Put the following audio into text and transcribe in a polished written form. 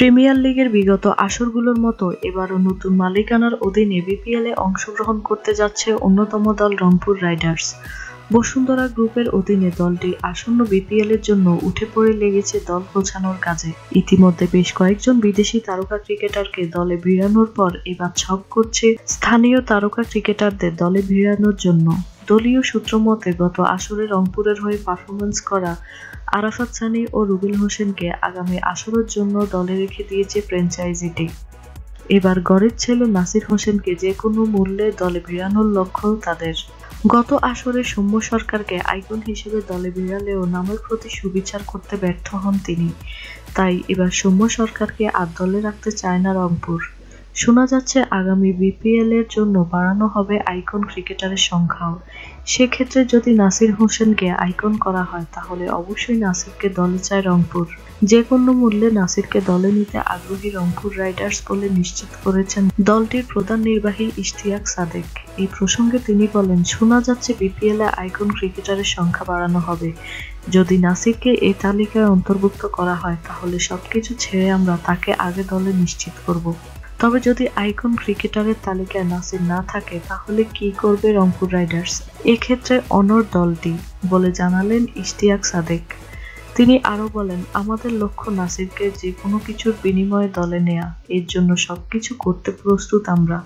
Premier লিগের বিগত আসরগুলোর মতো এবারও নতুন মালিকানার অধীনে বিপিএলে অংশগ্রহণ করতে যাচ্ছে অন্যতম দল রংপুর রাইডার্স। বসুন্ধরা গ্রুপের অধীনে দলটি আসন্ন বিপিএলের জন্য উঠে পড়ে লেগেছে দল গোছানোর কাজে। ইতিমধ্যে বেশ কয়েকজন বিদেশি তারকা ক্রিকেটারকে দলে ভিড়ানোর পর এবার ছক করছে স্থানীয় তারকা ক্রিকেটারদের দলে ভিড়ানোর জন্য। দলীয় সূত্র মতে গত আসরে রংপুরের হয়ে পারফরম্যান্স করা আরাফাত সানি ও রুবেল হোসেনকে আগামী আসরের জন্য দলে রেখে দিয়েছে ফ্র্যাঞ্চাইজিটি। এবার গড়ের ছেলে নাসির হোসেনকে যে কোনো মূল্যে দলে ভিড়ানোর লক্ষ্য তাদের। গত আসরে সৌম্য সরকারকে আইকন হিসেবে দলে ভিড়ালেও নামের প্রতি সুবিচার করতে ব্যর্থ হন তিনি। তাই এবার সৌম্য সরকারকে আর দলে রাখতে চায় না রংপুর। শোনা যাচ্ছে আগামী বিপিএল এর জন্য বাড়ানো হবে আইকন ক্রিকেটারের সংখ্যাও। সেক্ষেত্রে যদি নাসির হোসেনকে আইকন করা হয় তাহলে অবশ্যই নাসিরকে দলে চায় রংপুর। যে কোনো মূল্যে নাসিরকে দলে নিতে আগ্রহী রংপুর রাইডার্স বলে নিশ্চিত করেছেন দলটির প্রধান নির্বাহী ইশতিয়াক সাদেক। এই প্রসঙ্গে তিনি বলেন, শোনা যাচ্ছে বিপিএলে আইকন ক্রিকেটারের সংখ্যা বাড়ানো হবে। যদি নাসিরকে এই তালিকায় অন্তর্ভুক্ত করা হয় তাহলে সবকিছু ছেড়ে আমরা তাকে আগে দলে নিশ্চিত করব। তবে যদি আইকন ক্রিকেটারের তালিকায় নাসির না থাকে তাহলে কি করবে রংপুর রাইডার্স? এক্ষেত্রে অনড় দলটি বলে জানালেন ইশতিয়াক সাদেক। তিনি আরো বলেন, আমাদের লক্ষ্য নাসিরকে যে কোনো কিছুর বিনিময়ে দলে নেয়া। এর জন্য সবকিছু করতে প্রস্তুত আমরা।